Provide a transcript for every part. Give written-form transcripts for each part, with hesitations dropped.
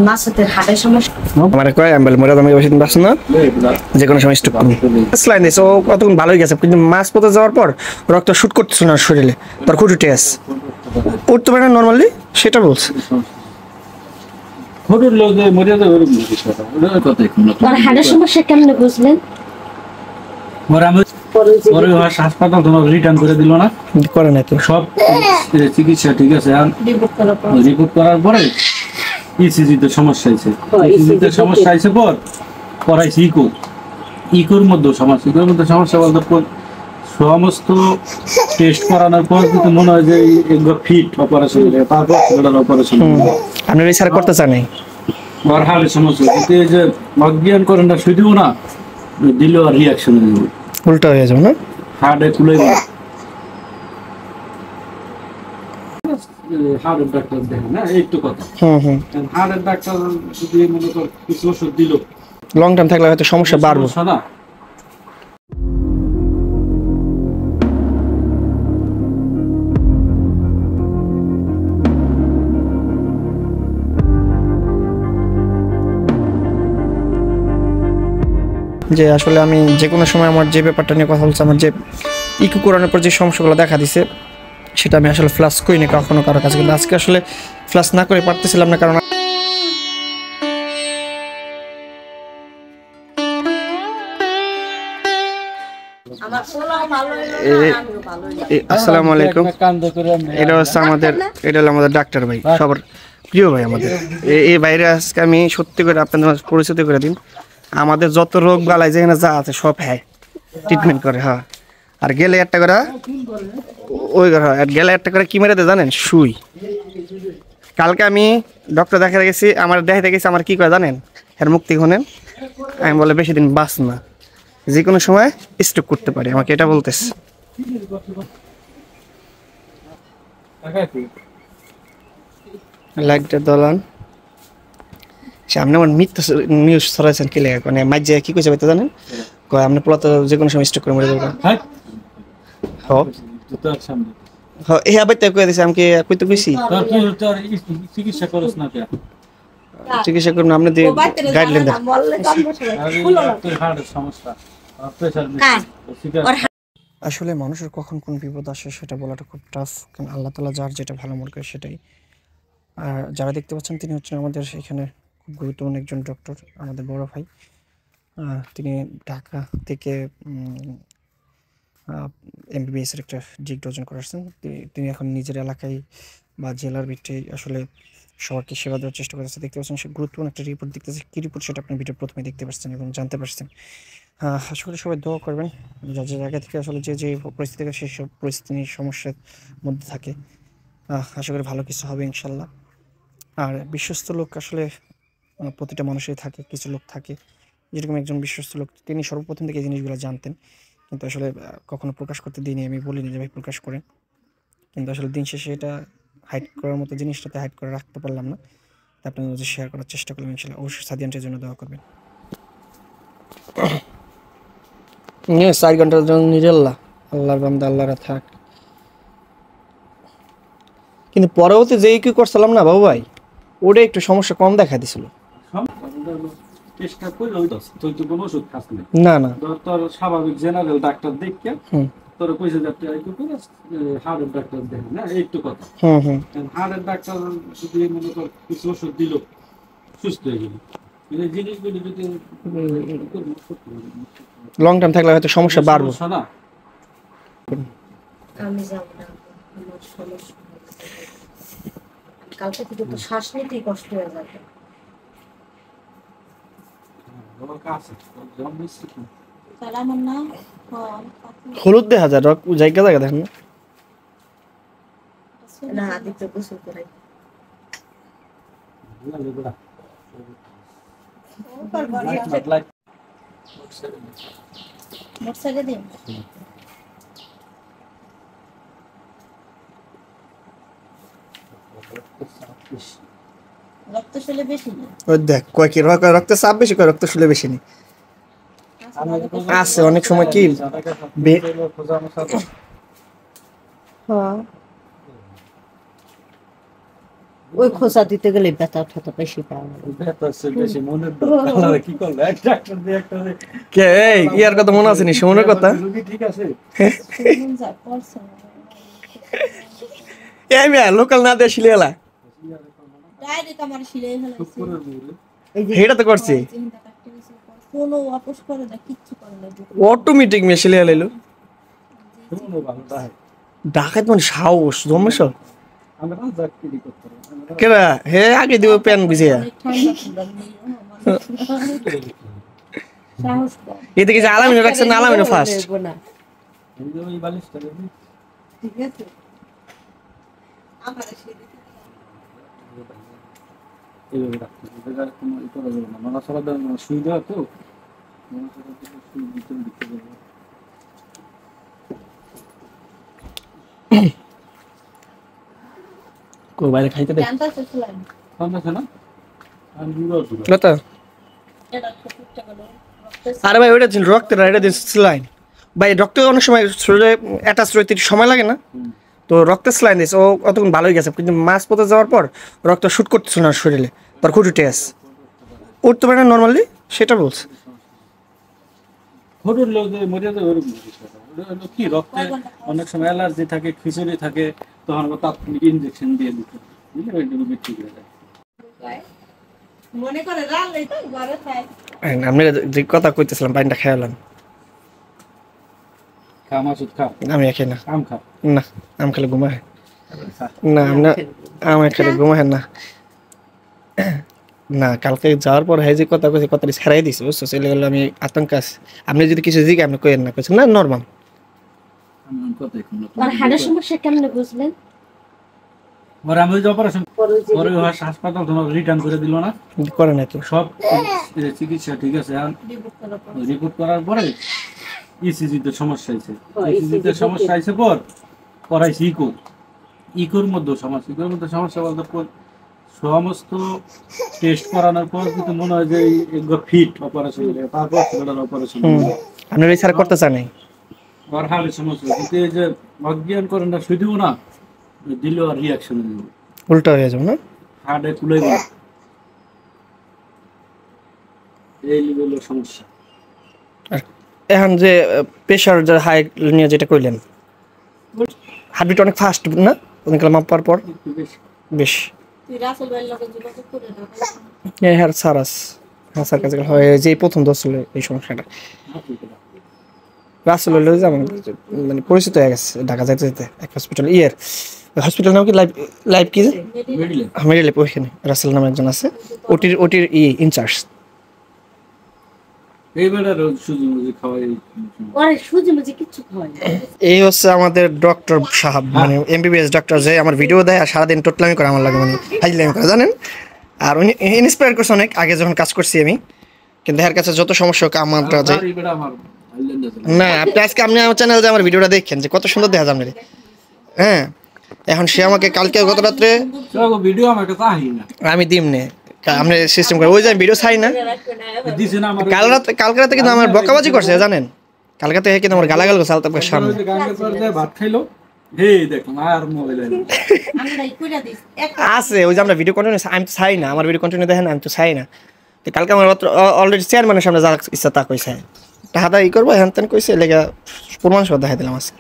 মাছের হাড়ের সমস্যা আমার কয় আমি বলে মোরা তোমাকে বেশি দিন বাঁচো না, যে কোনো সময় স্ট্রোক করবে। স্লাইন দিয়েছে, ও কতক্ষণ ভালোই গেছে, কিন্তু মাছ পথে যাওয়ার পর রক্ত শুট করতেছিল না শরীরে, তার খুঁটি টেস উঠতে পারে না নর্মালি, সেটা বলছে। হাড়ের সমস্যা কেমনে বুঝলেন? হাসপাতাল তোমাকে রিটার্ন করে দিল না, করে না তো সব চিকিৎসা ঠিক আছে। রিপোর্ট করার পরে ইসিজিতে সমস্যা হয়েছে, ইসিজিতে সমস্যা হয়েছে পর করাইছে ইকোর মধ্যে সমস্যা, ইকোর মধ্যে সমস্যা বলতে সমস্ত টেস্ট করানোর পর কিন্তু মনে হয় যে ফিট অপারেশন, তারপর অপারেশন আপনি রিসার্চ করতে চান নাই ওর হাড়ের সমস্যা, কিন্তু এই যে অজ্ঞান করেন না শুধু না দিল আর রিয়াকশন উল্টা হয়ে যাবে না, হার্টে খুলে হার্টের ডাক্তার দেখেন না, এই তো কথা। হার্টের ডাক্তার যদি মনে কর কিছু ওষুধ দিল, লং টার্ম থাকলে হয়তো সমস্যা বাড়বে না। যে আসলে আমি যে কোনো সময় আমার যে ব্যাপারটা নিয়ে কথা বলছি, আমার যে ইকো করানোর পর যে সমস্যাগুলো দেখা দিছে সেটা আমি আসলে ফ্লাশ করিনি কখনো কারোর কাছে, কিন্তু আজকে আসলে ফ্লাশ না করে পারতেছিলাম না, কারণ আসসালামু আলাইকুম। এটা হচ্ছে এটা হলো আমাদের ডাক্তার ভাই, সবার প্রিয় ভাই আমাদের। এই বাইরে আজকে আমি সত্যি করে আপনাদের পরিচিত করে দিন, আমাদের যত রোগ বালাই যেখানে যা আছে সব হ্যাঁ ট্রিটমেন্ট করে। হ্যাঁ, আর গেলে একটা করে ওই গেলে একটা করে কি মেরে দেয় জানেন, সুই। কালকে আমি ডক্টর দেখাতে গেছি, আমার দেখাতে গেছি, আমার কি করে জানেন, এর মুক্তি হনেন, আমি বলে বেশি দিন বাঁচ না, যে কোনো সময় স্ট্রোক করতে পারি, আমাকে এটা বলতেছে। লাইটটা দলান সামনে আমার মিথ্যা নিউজ ছড়াইছেন কি লেগে, মানে মাঝে কি কইছে ভাই জানেন, কয় আপনি পোলা তো যে কোনো সময় স্ট্রোক করে মরে যাবেন। হ্যাঁ এই আবার তো কই দিছে, আমি কি কই তো কইছি চিকিৎসা করছ না, চিকিৎসা করুন আপনি দিয়ে গাইডলাইন দেন। আসলে মানুষের কখন কোন বিপদ আসে সেটা বলাটা খুব টাফ, কারণ আল্লাহ তাআলা যার যেটা ভালো মনে করে সেটাই। আর যারা দেখতে পাচ্ছেন তিনি হচ্ছেন আমাদের এখানে খুব গুরুত্বপূর্ণ একজন ডক্টর, আমাদের বড় ভাই। তিনি ঢাকা থেকে এমবিবিএসের একটা ডিগ্রি অর্জন করে আসছেন। তিনি এখন নিজের এলাকায় বা জেলার ভিত্তিতে আসলে সবাইকে সেবা দেওয়ার চেষ্টা করতেছে। দেখতে পাচ্ছেন সে গুরুত্বপূর্ণ একটা রিপোর্ট দেখতেছে, কী রিপোর্ট সেটা আপনি ভিডিও প্রথমে দেখতে পাচ্ছেন এবং জানতে পারছেন। আশা করি সবাই দোয়া করবেন, যার যে জায়গা থেকে আসলে যে পরিস্থিতি থেকে সেই সব পরিস্থিতি সমস্যার মধ্যে থাকে, আশা করি ভালো কিছু হবে ইনশাল্লাহ। আর বিশ্বস্ত লোক আসলে প্রতিটা মানুষেরই থাকে, কিছু লোক থাকে যেরকম একজন বিশ্বস্ত লোক, তিনি সর্বপ্রথম থেকে এই জিনিসগুলো জানতেন, কিন্তু আসলে কখনো প্রকাশ করতে দিইনি, আমি বলিনি যে ভাই প্রকাশ করেন, কিন্তু আসলে দিন শেষে এটা হাইড করার মতো জিনিসটাতে হাইড করে রাখতে পারলাম না, তা আপনার মধ্যে শেয়ার করার চেষ্টা করলাম ইনশাল্লাহ। অবশ্যই সাদিয়ানটার জন্য দোয়া করবেন। 4 ঘন্টার জন্য নিরাল্লাহ, আল্লাহর বান্দা আল্লাহরা থাক। কিন্তু পরবর্তী যেই কি করছিলাম না বাবু ভাই, ওটা একটু সমস্যা কম দেখা দিছিল। চেষ্টা করলে তুই তো কোনো ওষুধ খাস না না, তোর স্বাভাবিক জেনারেল ডাক্তার দেখে তোর কইছে যে হার্টের ডাক্তার দেখেন না, এই তো কথা। হার্টের ডাক্তার যদি মনে কর কিছু ওষুধ দিল, সুস্থ হয়ে গেল, জিনিসগুলি যদি লং টার্ম থাকলে হয়তো সমস্যা বাড়বে না। আমি যাব না, আমার সমস্যা কালকে থেকে তো শ্বাস নিতেই কষ্ট হয়ে যাবে। হলুদ দেখা যায়, জায়গা জায়গা দেখেন না, আদিত্য গোসল করাই রক্ত শুলে বেশি না, ওই দেখ কয় কি রক্তের চাপ বেশি, কয় রক্ত শুলে বেশি নেই আছে অনেক সময় কি ওই খোঁচা দিতে গেলে ব্যথা ঠেতা বেশি পাওয়া যায়। ব্যথা আছে বেশি, মনের ডর কি করলো এক ডাক্তার দিয়ে একটা কে এই ইয়ার কথা মনে আছে নি সুমনের কথা? রোগী ঠিক আছে এই মিয়া লোকাল না দিয়ে শিলিয়ালা ডাইরেক্ট আমার শিলাই ফেলাইছে। শুক্রের মুড়ে এই যে হেটা তো করছে চিন্তা কাটতে গেছে, কোনো আপোষ করে না, কিচ্ছু করে না। অটোমেটিক মিয়া শিলিয়ালা এলো শুনো ভালো তাই ডাকাত মানে সাহস জমেছ আমরা না চাকরি করতে পারি আমরা কেরা হে আগে দিব প্যান বুঝিয়া অনেক ঠান্ডা ঠান্ডা নেই, সাহস কম। এদিকে যে আলামিন রাখছেন না আলামিন ফার্স্ট বলবো না, এই যে ওই বালিশটা দেখি ঠিক আছে? আমার শিলাই এইভাবে রাখতে হবে, এটা কোনো ই করা যাবে না, নড়াচড়া দেওয়া না, সুই দেওয়া তো নড়াচড়া দিলে সুই ভিতরে ঢুকে যাবে। কো বাইরে খাইতে দে জানতা চাইছিলাম ঠান্ডা আছে না? আর দূরে দূরে লতা এটা ছোটটা গেল আরে ভাই ওইটা ছিল রক্তের এটা স্লাইন ভাই রক্ত অনেক সময় শরীরে অ্যাটাচ হইতে সময় লাগে না তো রক্তের স্লাইন দিয়েছে ও অতক্ষণ ভালোই গেছে কিন্তু মাছ পথে যাওয়ার পর রক্ত শুট করতেছিল না শরীরে তার খুঁটি টেস উঠতে পারে না নর্মালি সেটা বলছে হরুর লোক যে মরে যায় ওরকম বিষয়টা। ওটা হলো কি রক্তে অনেক সময় অ্যালার্জি থাকে, খিচুড়ি থাকে, তখন ওরা তাৎক্ষণিক ইনজেকশন দিয়ে দিতে হয়। বুঝলে ওই জন্য ঠিক হয়ে যায়। মনে করে রাখলেই তো ঘরে খায়। আমি যে কথা কইতেছিলাম পানিটা খেয়ালাম খা মাসুদ খা, আমি খাই না আম খা। না আম খেলে ঘুমায় খা। না আমরা আমার খেলে ঘুমায় না না কালকে যাওয়ার পর হ্যাঁ যে কথা কইছে কথাটি ছাড়াই দিছে বুঝছো চলে গেল আমি আতঙ্ক আছে আপনি যদি কিছু জিজ্ঞে আপনি কইেন না কইছেন না নর্মাল আমি কথা এখন না। আর হাড়ের সমস্যা কেমনে বুঝলেন? পরে আমি ওই যে অপারেশন পরে ওই হাসপাতাল তোমার রিটার্ন করে দিল না, করে নাই তো সব চিকিৎসা ঠিক আছে। রিপোর্ট করার পরে ইসিজিতে সমস্যা হয়েছে, ইসিজিতে সমস্যা হয়েছে পর করাইছি ইকোর মধ্যে সমস্যা, ইকোর মধ্যে সমস্যা বলতে সমস্ত টেস্ট করানোর পর কিন্তু মনে হয় যে এগুলো ফিট অপারেশন, তারপর অপারেশন আপনি রিসার্চ করতে চান নাই আর হাড়ের সমস্যা, কিন্তু এই যে অজ্ঞান করেন না শুধু না দিল আর রিয়াকশন দিল উল্টা হয়ে যাবে না হাড়ে কুলে গেল, এই লেভেলের সমস্যা। এখন যে প্রেশার যে হাই নিয়ে যেটা কইলেন হার্টবিট অনেক ফাস্ট না ওদিকে মাপার পর একটু বেশি বেশ তুই রাসেল ভাইয়ের লগে যোগাযোগ করে না। হ্যাঁ সারাস হ্যাঁ স্যার কাছে হয় যে প্রথম দশ ছিল এই সমস্যাটা রাসেল হইলো যে আমার মানে পরিচিত হয়ে গেছে ঢাকা যাইতে যেতে এক হসপিটাল হসপিটাল নাম কি লাইভ লাইভ কি মেডিলে মেডিলেপ ওইখানে রাসেল নামে একজন আছে ওটির ইনচার্জ এইবারে রোজ সুজি মুজি খাওয়াই ওরে সুজি মুজি কিচ্ছু খাওয়াই না। এই হচ্ছে আমাদের ডক্টর সাহেব মানে এমবিবিএস ডক্টর যে আমার ভিডিও দেয় আর সারাদিন টোটলামি করে আমার লাগে মানে হাইলামি করে জানেন আর উনি ইন্সপায়ার করছে অনেক আগে যখন কাজ করছি আমি কিন্তু এর কাছে যত সমস্যা হোক আমারটা যে এইবারে আমার আইল্যান্ডে না আপনি আজকে আপনি আমার চ্যানেল যে আমার ভিডিওটা দেখেন যে কত সুন্দর দেখা যায় আপনার হ্যাঁ এখন সে আমাকে কালকে গত রাত্রে চলো ভিডিও আমার কাছে আহি না আমি দিম নে আপনি সিস্টেম করে ওই যে ভিডিও চাই না দিছে না আমার কালকে রাতে কিন্তু আমার বকাবাজি করছে জানেন কালকে থেকে কিন্তু আমার গালাগাল করছে আলতাফের সামনে ওই যে গাঙ্গের পর যে ভাত খাইলো হে দেখলাম আর মোবাইল আমরা কইরা দিস এক আছে ওই যে আমরা ভিডিও কন্টিনিউ আমি তো চাই না আমার ভিডিও কন্টিনিউ দেখেন আমি তো চাই না তো কালকে আমার অলরেডি চেয়ারম্যানের সামনে যা ইচ্ছা তা কইছে টাকাটা ই করবো হ্যান ত্যান কইছে লেগে প্রমাণ সহ দেখাই দিলাম আজকে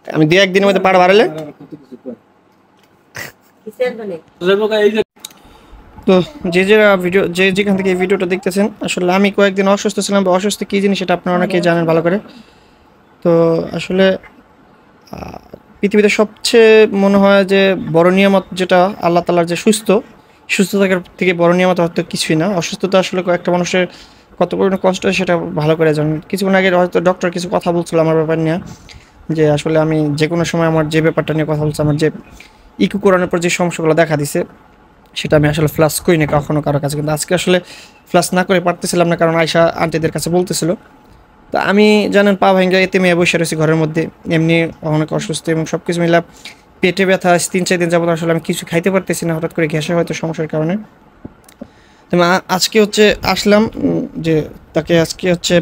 আমি দু একদিনের মধ্যে পাড়া বাড়ালে কিসের মানে এই যে তো যে যেখান থেকে এই ভিডিওটা দেখতেছেন আসলে আমি কয়েকদিন অসুস্থ ছিলাম বা অসুস্থ কী জিনিস সেটা আপনারা অনেকেই জানেন ভালো করে তো আসলে পৃথিবীতে সবচেয়ে মনে হয় যে বড় নিয়ামত যেটা আল্লাহ তাআলার যে সুস্থতার থেকে বড় নিয়ামত হয়তো কিছুই না অসুস্থতা আসলে একটা মানুষের কত পরিমাণে কষ্ট হয় সেটা ভালো করে জানেন কিছুক্ষণ আগে হয়তো ডক্টর কিছু কথা বলছিল আমার ব্যাপার নিয়ে যে আসলে আমি যে কোনো সময় আমার যে ব্যাপারটা নিয়ে কথা বলছি আমার যে ইকু করানোর পর যে সমস্যাগুলো দেখা দিছে সেটা আমি আসলে ফ্লাশ করি না কখনো কারো কাছে কিন্তু আজকে আসলে ফ্লাশ না করে পারতেছিলাম না কারণ আয়শা আন্টিদের কাছে বলতেছিল তো আমি জানেন পা ভাঙ্গা এতে মেয়ে বসে রয়েছি ঘরের মধ্যে এমনি অনেক অসুস্থ এবং সব কিছু মিলা পেটে ব্যথা 3-4 দিন যাবত আসলে আমি কিছু খাইতে পারতেছি না হঠাৎ করে গ্যাসে হয়তো সমস্যার কারণে তো আজকে হচ্ছে আসলাম যে তাকে আজকে হচ্ছে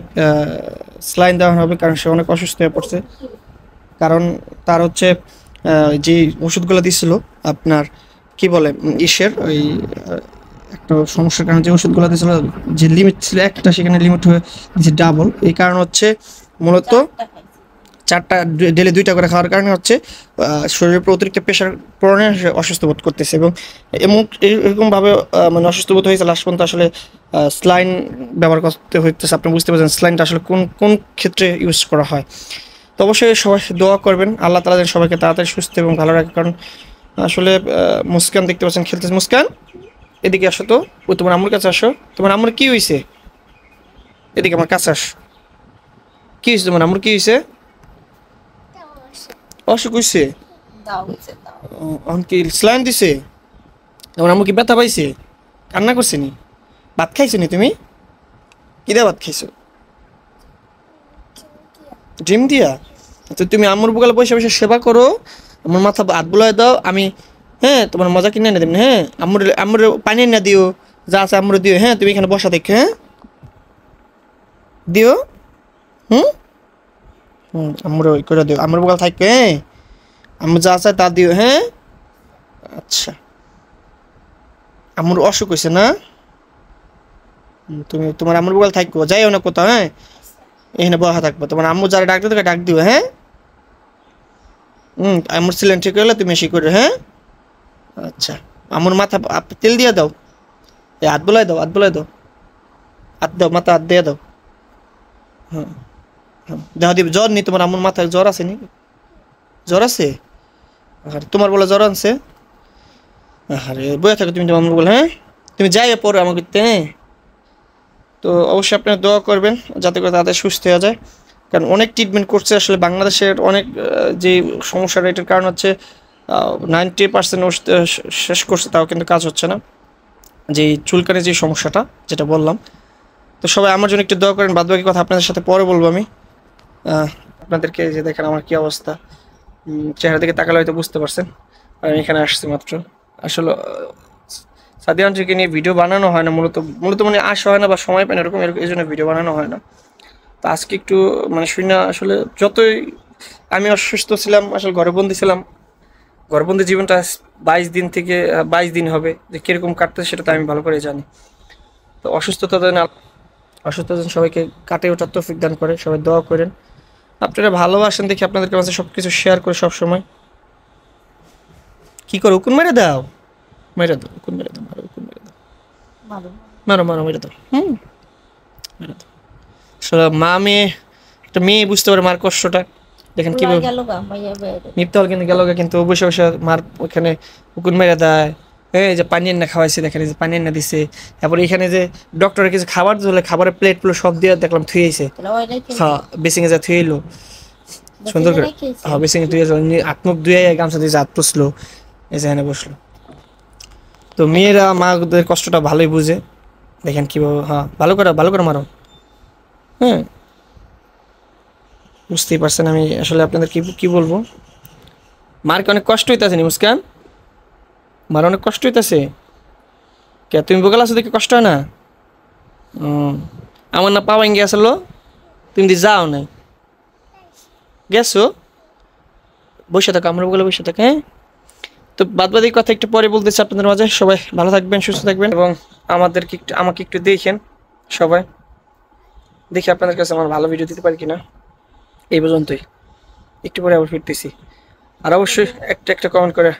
স্লাইন দেওয়া হবে কারণ সে অনেক অসুস্থ হয়ে পড়ছে কারণ তার হচ্ছে যে ওষুধগুলো দিচ্ছিল আপনার কি বলে ইসের ওই একটা সমস্যার কারণে যে ওষুধগুলো দিয়েছিল, যে লিমিট ছিল একটা, সেখানে লিমিট হয়ে দিয়েছে ডাবল। এই কারণ হচ্ছে মূলত 4টা ডেলি 2টা করে খাওয়ার কারণে হচ্ছে শরীরের উপর অতিরিক্ত প্রেশার পড়নে অসুস্থ বোধ করতেছে, এবং এরকমভাবে মানে অসুস্থ বোধ হয়েছে লাস্ট পর্যন্ত আসলে স্লাইন ব্যবহার করতে হইতেছে। আপনি বুঝতে পারছেন স্লাইনটা আসলে কোন কোন ক্ষেত্রে ইউজ করা হয়। তো অবশ্যই সবাই দোয়া করবেন, আল্লাহ তাআলা যেন সবাইকে তাড়াতাড়ি সুস্থ এবং ভালো রাখে। কারণ আসলে মুস্কান দেখতে পাচ্ছেন খেলতেছে। মুস্কান এদিকে আসো তো, ও তোমার আম্মুর কাছে আসো। তোমার আম্মুর কি হয়েছে? এদিকে আমার কাছে আসো। কি হয়েছে তোমার আম্মুর? কি হয়েছে? অসুখ হয়েছে? কি স্লাইন দিছে? তোমার আম্মু কি ব্যথা পাইছে? কান্না করছে নি? ভাত খাইছো নি তুমি? কি দিয়ে ভাত খাইছো? ডিম দিয়া? তো তুমি আম্মুর বুকালে বসে বসে সেবা করো, আমার মাথা হাত বুলাই দাও, আমি হ্যাঁ তোমার মজা কিনে এনে দেবেন। হ্যাঁ আম্মুর পানি এনে দিও, যা আছে আম্মুর দিও। হ্যাঁ তুমি এখানে বসা দেখো। হ্যাঁ দিও। হুম আম্মুর ওই করে দিও, আম্মুর বুকাল থাকবে। হ্যাঁ আম্মু যা আছে তা দিও। হ্যাঁ আচ্ছা। আম্মুর অসুখ হয়েছে না? তুমি তোমার আম্মুর বুকাল থাকবো, যাইও না কোথাও। হ্যাঁ এখানে বসা থাকবো, তোমার আম্মু যারা ডাক দিও ডাক দিও। হ্যাঁ আম্মুর ছিলেন ঠিক হলে তুমি এসে করো। হ্যাঁ আচ্ছা। আম্মুর মাথা তেল দিয়ে দাও, এই হাত বোলাই দাও, হাত বোলাই দাও, হাত দাও, মাথা হাত দিয়ে দাও। হ্যাঁ দেখা দিবে। জ্বর নেই তোমার আম্মুর মাথায়? জ্বর আছে নি? জ্বর আছে? আর তোমার বলে জ্বর আনছে? আরে বয়ে থাকো তুমি তোমার আম্মুর বলে। হ্যাঁ তুমি যাই পরে আমাকে। হ্যাঁ তো অবশ্যই আপনারা দোয়া করবেন যাতে করে তাদের সুস্থ হয়ে যায়। কারণ অনেক ট্রিটমেন্ট করছে আসলে বাংলাদেশের অনেক যে সমস্যাটা, এটার কারণ হচ্ছে 90% ওষুধ শেষ করছে, তাও কিন্তু কাজ হচ্ছে না, যে চুলকানির যে সমস্যাটা যেটা বললাম। তো সবাই আমার জন্য একটু দোয়া করেন। বাদবাকি কথা আপনাদের সাথে পরে বলবো আমি। আপনাদেরকে যে দেখেন আমার কি অবস্থা, চেহারা দিকে তাকালে হয়তো বুঝতে পারছেন। আর আমি এখানে আসছি মাত্র। আসলে সাদিয়া আন্টিকে নিয়ে ভিডিও বানানো হয় না, মূলত মানে আসা হয় না বা সময় পায় না, এরকম এই জন্য ভিডিও বানানো হয় না। তো আজকে একটু মানে শুনি না, আসলে যতই আমি অসুস্থ ছিলাম, আসলে ঘরবন্দি ছিলাম, ঘরবন্দি জীবনটা 22 দিন থেকে 22 দিন হবে, যে কীরকম কাটতেছে সেটা তো আমি ভালো করে জানি। তো অসুস্থতা যেন সবাইকে কাটে ওঠার তৌফিক দান করে। সবাই দোয়া করেন, আপনারা ভালোবাসেন দেখি আপনাদেরকে মাঝে সব কিছু শেয়ার করে সব সময়। কি করো? উকুন মেরে দাও, মেরে দাও, উকুন মেরে দাও, মারো, উকুন মেরে দাও, মারো মারো, মেরে দাও। মেরে দাও। আসলে মা মেয়ে, একটা মেয়ে বুঝতে পারে মার কষ্টটা। দেখেন কি নিপ্তাল কিন্তু গেল, কিন্তু বসে বসে মার ওখানে উকুন মেরে দেয়। এই যে পানি এনে খাওয়াইছে, দেখেন এই যে পানি এনে দিছে। তারপরে এখানে যে ডক্টরের কিছু খাবার দিলে খাবারের প্লেটগুলো সব দিয়ে দেখলাম থুয়েছে। হ্যাঁ বেসিংয়ে যা থুয়েলো সুন্দর করে। হ্যাঁ বেসিংয়ে ধুয়ে হাত মুখ ধুয়ে গামছা দিয়ে হাত পুষলো, এই যে এখানে বসলো। তো মেয়েরা মাদের কষ্টটা ভালোই বুঝে। দেখেন কীভাবে, হ্যাঁ ভালো করে মারো। হ্যাঁ বুঝতেই পারছেন আমি আসলে আপনাদের কি বলবো। মারকে অনেক কষ্ট হইতেছে নি মুস্কান? মার অনেক কষ্ট হইতেছে? কে তুমি বোকাল আছো দেখে কষ্ট হয় না? আমার না পাওয়াই গেছিল, তুমি দি যাও নাই, গেছো? বসে থাকো, আমরা বোকালে বসে থাকো। হ্যাঁ তো বাদবাদি কথা একটু পরে বলতেছি আপনাদের মাঝে। সবাই ভালো থাকবেন, সুস্থ থাকবেন, এবং আমাকে একটু দেখেন সবাই, দেখি আপনাদের কাছে আমার ভালো ভিডিও দিতে পারি কিনা। এই পর্যন্তই, একটু পরে আবার ফিরতেছি। আর অবশ্যই একটা কমেন্ট করে